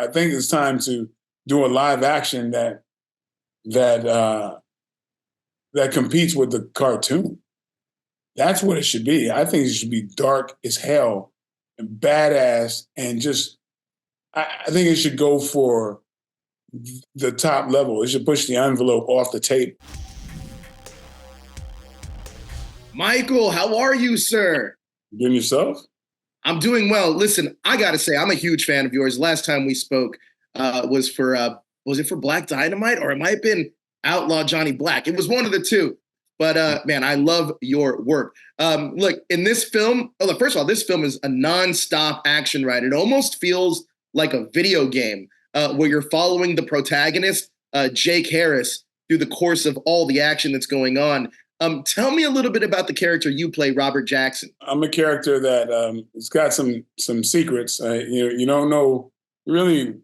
I think it's time to do a live action that that competes with the cartoon. That's what it should be. I think it should be dark as hell and badass and just. I think it should go for the top level. It should push the envelope off the table. Michael, how are you, sir? You yourself? I'm doing well. Listen, I got to say, I'm a huge fan of yours. Last time we spoke was it for Black Dynamite or it might have been Outlaw Johnny Black? It was one of the two. But man, I love your work. Look, in this film, first of all, this film is a nonstop action ride. It almost feels like a video game where you're following the protagonist, Jake Harris, through the course of all the action that's going on. Tell me a little bit about the character you play, Robert Jackson. I'm a character that has got some secrets. You don't know really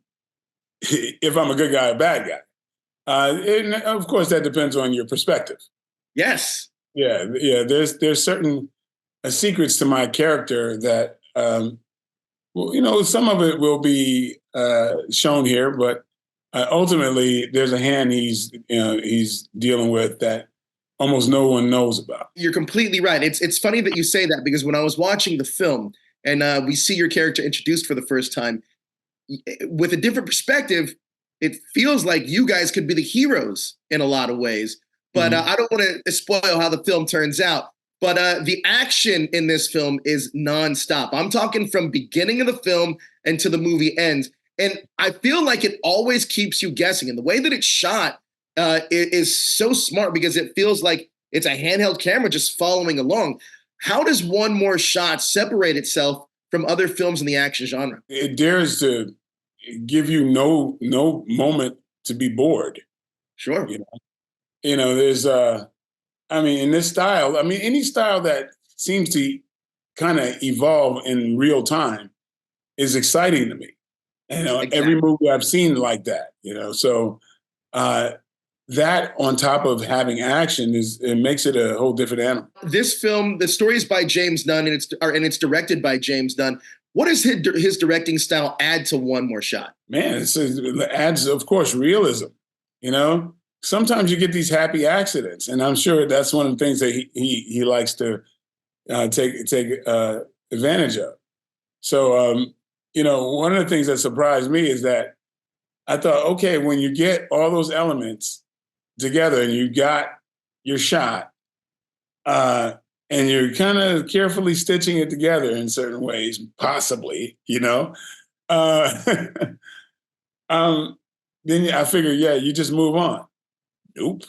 if I'm a good guy or bad guy. And of course, that depends on your perspective. Yes. Yeah. There's certain secrets to my character that some of it will be shown here, but ultimately, there's a hand he's dealing with that almost no one knows about. You're completely right. It's funny that you say that because when I was watching the film and we see your character introduced for the first time, with a different perspective, it feels like you guys could be the heroes in a lot of ways. But I don't want to spoil how the film turns out. But the action in this film is nonstop. I'm talking from beginning of the film and to the movie ends. And I feel like it always keeps you guessing. And the way that it's shot is so smart because it feels like it's a handheld camera just following along. How does One More Shot separate itself from other films in the action genre? It dares to give you no moment to be bored. Sure. There's in this style, any style that seems to kind of evolve in real time is exciting to me. Exactly. Every movie I've seen like that, so that on top of having action it makes it a whole different animal. This film, the story is by James Nunn and it's directed by James Nunn. What does his directing style add to One More Shot? Man, it adds, of course, realism. Sometimes you get these happy accidents, and I'm sure that's one of the things that he likes to take advantage of. So, one of the things that surprised me is that I thought, okay, when you get all those elements together and you got your shot, and you're kind of carefully stitching it together in certain ways, possibly, then I figured, you just move on. Nope.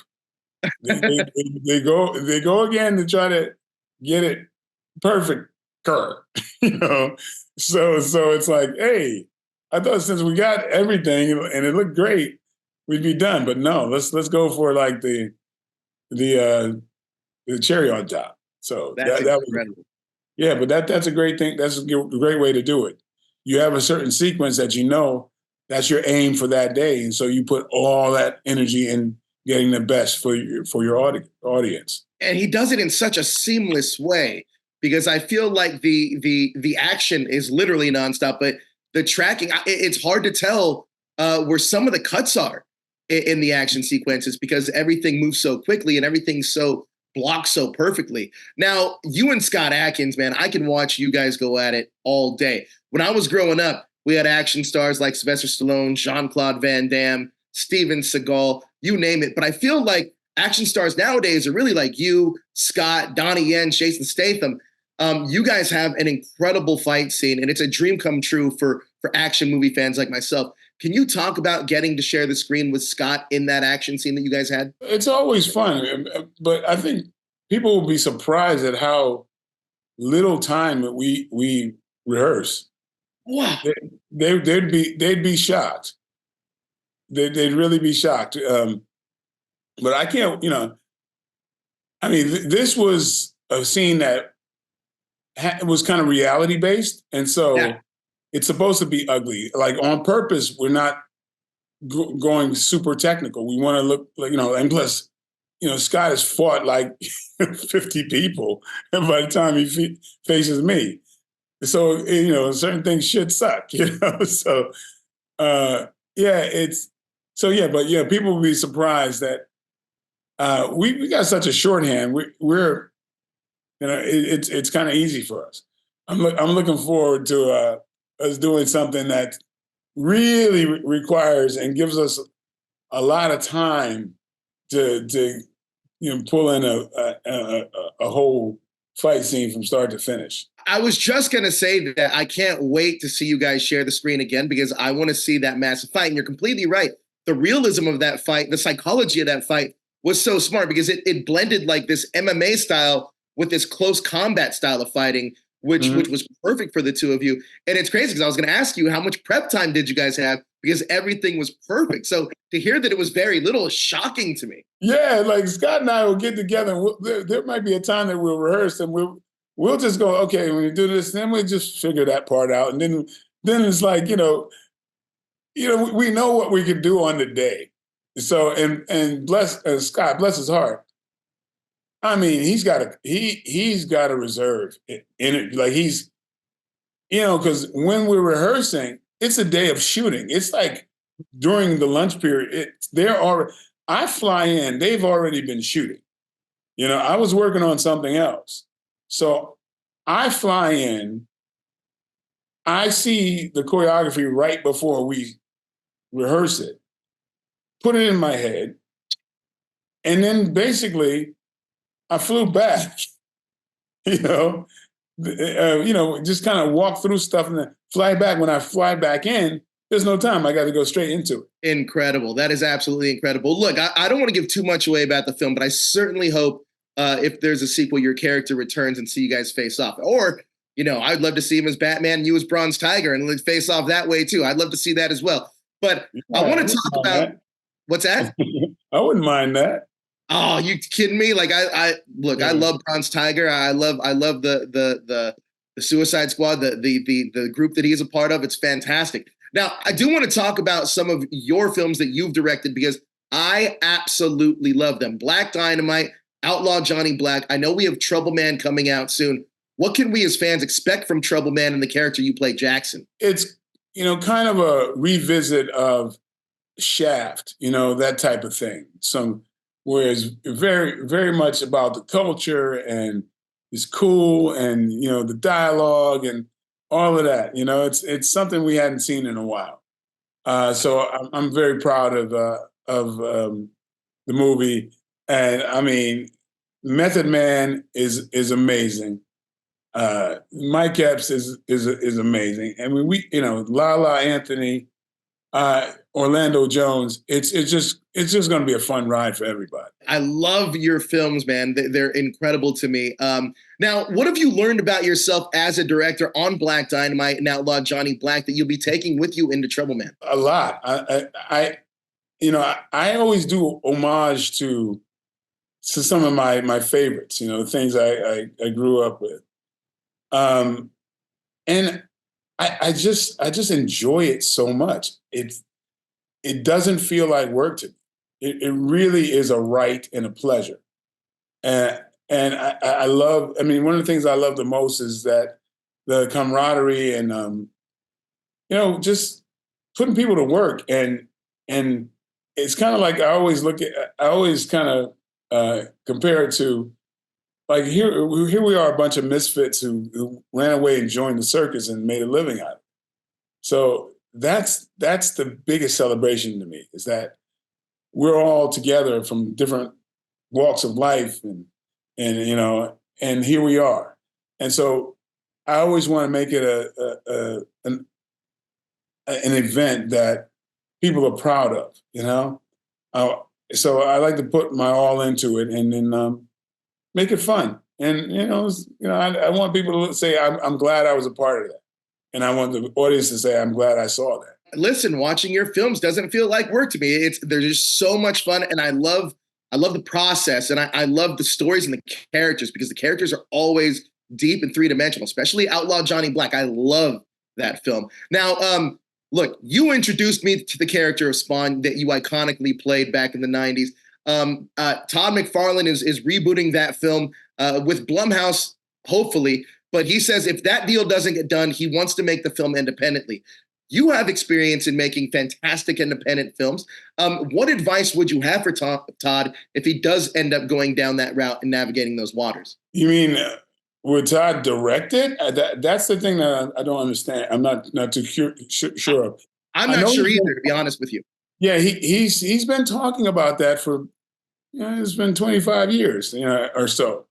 They go again to try to get it perfect curve, So it's like, hey, I thought since we got everything and it looked great, we'd be done. But no, let's go for like the cherry on top. So that was incredible. Yeah, but that's a great thing. That's a great way to do it. You have a certain sequence that that's your aim for that day, and so you put all that energy in getting the best for your audience. And he does it in such a seamless way because I feel like the action is literally nonstop, but the tracking, it's hard to tell where some of the cuts are in the action sequences because everything moves so quickly and everything's so blocked so perfectly. Now, you and Scott Adkins, man, I can watch you guys go at it all day. When I was growing up, we had action stars like Sylvester Stallone, Jean-Claude Van Damme, Steven Seagal, you name it. But I feel like action stars nowadays are really like you, Scott, Donnie Yen, Jason Statham. You guys have an incredible fight scene, and it's a dream come true for action movie fans like myself. Can you talk about getting to share the screen with Scott in that action scene that you guys had? It's always fun, but I think people will be surprised at how little time that we rehearse. Wow. They'd be shocked. They'd really be shocked. But I can't, this was a scene that was kind of reality based. And so it's supposed to be ugly. Like on purpose, we're not going super technical. We want to look like, and plus, Scott has fought like 50 people by the time he faces me. So, certain things should suck, So Yeah, it's so yeah, but yeah, people will be surprised that we got such a shorthand. We're it's kind of easy for us. I'm looking forward to us doing something that really requires and gives us a lot of time to pull in a whole fight scene from start to finish. I was just going to say that I can't wait to see you guys share the screen again because I want to see that massive fight. And you're completely right. The realism of that fight, the psychology of that fight was so smart because it blended like this MMA style with this close combat style of fighting, which was perfect for the two of you. And it's crazy because I was going to ask you how much prep time did you guys have because everything was perfect. So to hear that it was very little is shocking to me. Yeah, like Scott and I will get together. And there might be a time that we'll rehearse and we'll just go, okay, when we do this, then we'll just figure that part out, and then it's like we know what we could do on the day. So and bless Scott, bless his heart. I mean, he's got a reserve in it. Like because when we're rehearsing, it's a day of shooting. It's like during the lunch period, I fly in, they've already been shooting. I was working on something else. So I fly in, I see the choreography right before we rehearse it, put it in my head, and then basically I flew back, just kind of walk through stuff and then fly back. When I fly back in, there's no time. I got to go straight into it. Incredible. That is absolutely incredible. Look, I don't want to give too much away about the film, but I certainly hope if there's a sequel, your character returns and see you guys face off. Or, I'd love to see him as Batman and you as Bronze Tiger and let's face off that way too. I'd love to see that as well. But I want to talk about what's that? I wouldn't mind that. Oh, you kidding me? Like I love Bronze Tiger. I love the Suicide Squad, the group that he's a part of. It's fantastic. Now, I do want to talk about some of your films that you've directed because I absolutely love them. Black Dynamite, Outlaw Johnny Black. I know we have Trouble Man coming out soon. What can we as fans expect from Trouble Man and the character you play, Jackson? It's, kind of a revisit of Shaft, that type of thing. Whereas very, very much about the culture and it's cool and, the dialogue and all of that. It's something we hadn't seen in a while. So I'm very proud of the movie. And I mean, Method Man is amazing. Mike Epps is amazing. I mean, Lala Anthony, Orlando Jones. It's just going to be a fun ride for everybody. I love your films, man. They're incredible to me. Now, what have you learned about yourself as a director on Black Dynamite and Outlaw Johnny Black that you'll be taking with you into Trouble Man? A lot. I always do homage to some of my favorites. Things I grew up with, and I just enjoy it so much. It doesn't feel like work to me. It really is a right and a pleasure. And I love, one of the things I love the most is that the camaraderie and, just putting people to work. And it's kind of like I always kind of compare it to, like here we are, a bunch of misfits who ran away and joined the circus and made a living out of it. So that's the biggest celebration to me, is that we're all together from different walks of life and here we are. And so I always want to make it an event that people are proud of, so I like to put my all into it and then make it fun. And, I want people to say, I'm glad I was a part of that. And I want the audience to say, I'm glad I saw that. Listen, watching your films doesn't feel like work to me. They're just so much fun. And I love the process. And I love the stories and the characters because the characters are always deep and three-dimensional, especially Outlaw Johnny Black. I love that film. Now, look, you introduced me to the character of Spawn that you iconically played back in the 90s. Todd McFarlane is rebooting that film with Blumhouse, hopefully. But he says if that deal doesn't get done, he wants to make the film independently. You have experience in making fantastic independent films. What advice would you have for Todd if he does end up going down that route and navigating those waters? You mean would Todd direct it? That's the thing that I don't understand. I'm not too sure of. I'm I not know sure he's either, been, to be honest with you. yeah, he's been talking about that for, it's been 25 years, or so.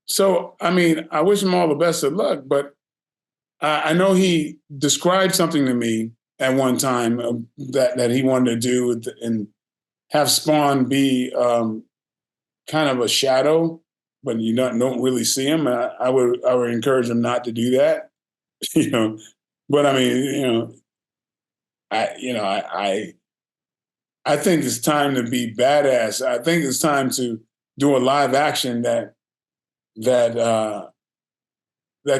So I mean, I wish him all the best of luck, but I know he described something to me at one time that he wanted to do and have Spawn be kind of a shadow, but you don't really see him. I would encourage him not to do that, you know. But I mean, I think it's time to be badass. I think it's time to do a live action that that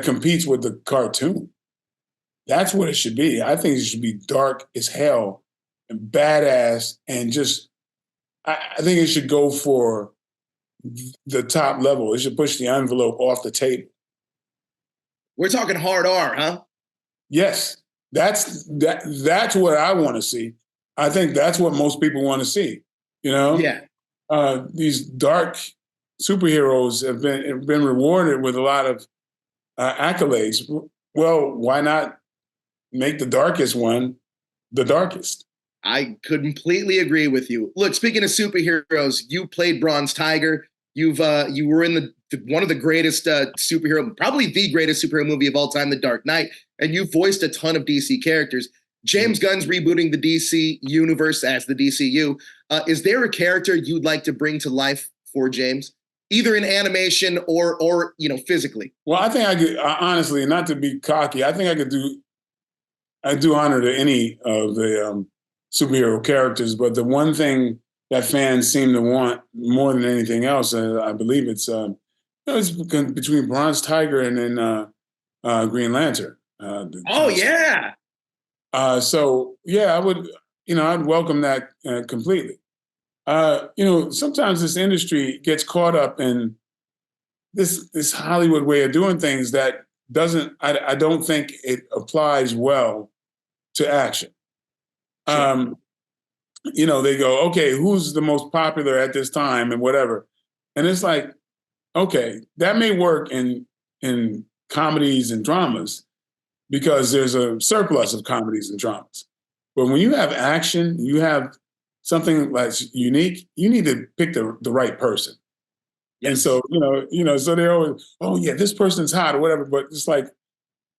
competes with the cartoon. That's what it should be. I think it should be dark as hell and badass, and just I think it should go for the top level. It should push the envelope off the table. We're talking hard R, huh? Yes, that's what I want to see. I think that's what most people want to see. You know, Yeah. these dark superheroes have been rewarded with a lot of accolades. Well, why not make the darkest one the darkest? I completely agree with you. Look, speaking of superheroes, you played Bronze Tiger. You were in one of the greatest superhero, probably the greatest superhero movie of all time, The Dark Knight, and you voiced a ton of DC characters. James Gunn's rebooting the DC universe as the DCU. Is there a character you'd like to bring to life for James, either in animation or physically? Well, I think I could honestly, not to be cocky, I think I do honor to any of the superhero characters, but the one thing that fans seem to want more than anything else, I believe it's between Bronze Tiger and then Green Lantern. Oh yeah. So yeah, I would, I'd welcome that completely. Sometimes this industry gets caught up in this Hollywood way of doing things that doesn't. I don't think it applies well to action. Sure. They go, okay, who's the most popular at this time and whatever. And it's like, okay, that may work in comedies and dramas because there's a surplus of comedies and dramas. But when you have action, you have something that's unique, you need to pick the right person. Yes. And so, so they're always, oh yeah, this person's hot or whatever. But it's like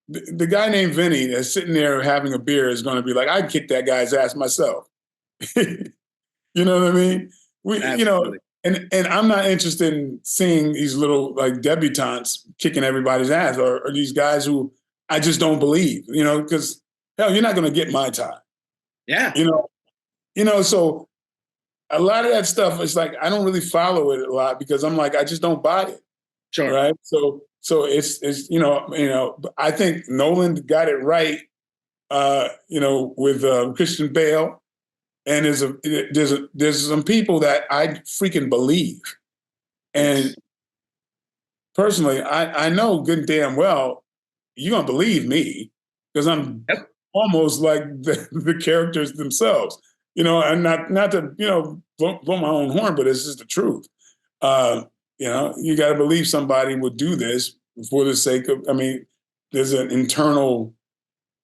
the guy named Vinny that's sitting there having a beer is going to be like, I'd kick that guy's ass myself. You know what I mean? Absolutely. And I'm not interested in seeing these little like debutantes kicking everybody's ass or these guys who I just don't believe, because hell, you're not going to get my time. Yeah. So a lot of that stuff is like, I don't really follow it a lot because I'm like, I just don't buy it. Sure. Right. So it's I think Nolan got it right, with Christian Bale. And there's some people that I freaking believe. And personally, I know good and damn well you're gonna believe me because I'm almost like the characters themselves. And not to blow my own horn, but it's just the truth. You got to believe somebody would do this for the sake of. I mean, there's an internal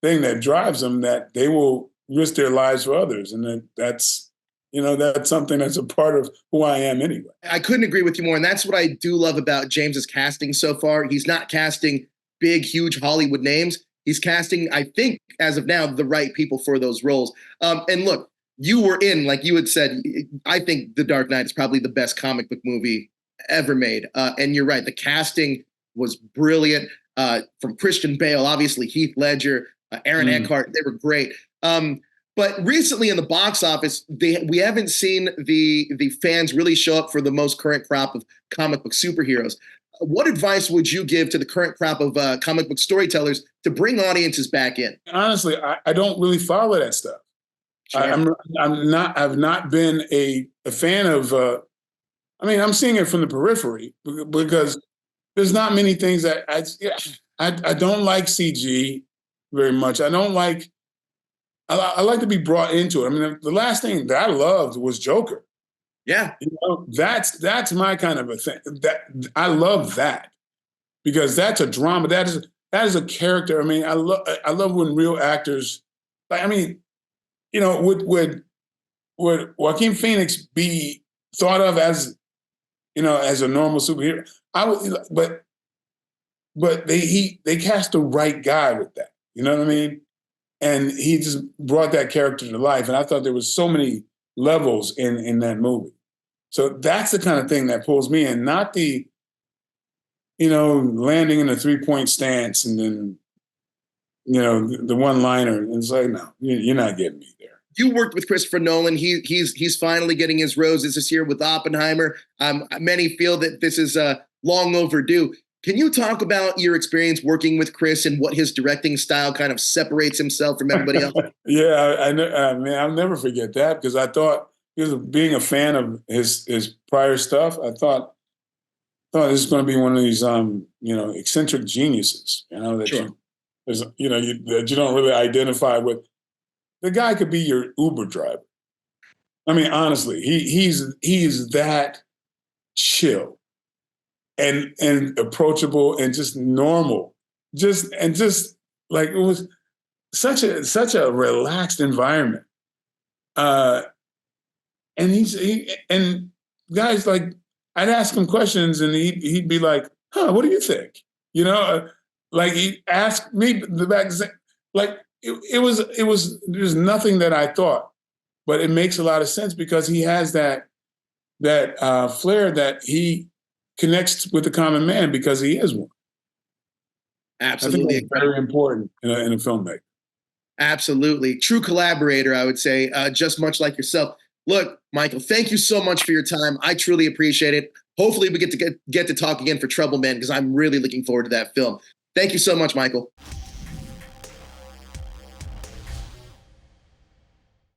thing that drives them that they will risk their lives for others, and that's something that's a part of who I am anyway. I couldn't agree with you more, and that's what I do love about James's casting so far. He's not casting big, huge Hollywood names. He's casting, I think, as of now, the right people for those roles. And look, you were in, like you had said, I think The Dark Knight is probably the best comic book movie ever made. And you're right, the casting was brilliant. From Christian Bale, obviously Heath Ledger, Aaron Eckhart, they were great. But recently in the box office, we haven't seen the fans really show up for the most current crop of comic book superheroes. What advice would you give to the current crop of comic book storytellers to bring audiences back in? Honestly, I don't really follow that stuff. Sure. I've not been a fan of. I'm seeing it from the periphery because there's not many things that I don't like CG very much. I don't like I like to be brought into it. I mean, the last thing that I loved was Joker. Yeah. You know, that's my kind of a thing. That I love that because that's a drama. That is a character. I mean, I love when real actors, like, I mean, you know, would Joaquin Phoenix be thought of as, you know, as a normal superhero? I would, but they cast the right guy with that. You know what I mean? And he just brought that character to life. And I thought there was so many levels in that movie. So that's the kind of thing that pulls me in, not the, you know, landing in a 3-point stance and then, you know, the one liner. It's like, no, you're not getting me there. You worked with Christopher Nolan. He's finally getting his roses this year with Oppenheimer. Many feel that this is long overdue. Can you talk about your experience working with Chris and what his directing style kind of separates himself from everybody else? Yeah, I mean, I'll never forget that because I thought, because of being a fan of his prior stuff, I thought this is going to be one of these you know, eccentric geniuses, you know, that Sure. that you don't really identify with. The guy could be your Uber driver. I mean, honestly, he's that chill and approachable and just normal. Just like it was such a relaxed environment. And and guys, like, I'd ask him questions and he'd be like, "Huh, what do you think?" You know, like he asked me the back, like it was there's nothing that I thought, but it makes a lot of sense because he has that flair that he connects with the common man because he is one. I think Absolutely. that's very important in a filmmaker. Absolutely. True collaborator, I would say, just much like yourself. Look, Michael, thank you so much for your time. I truly appreciate it. Hopefully we get to talk again for Trouble Man because I'm really looking forward to that film. Thank you so much, Michael.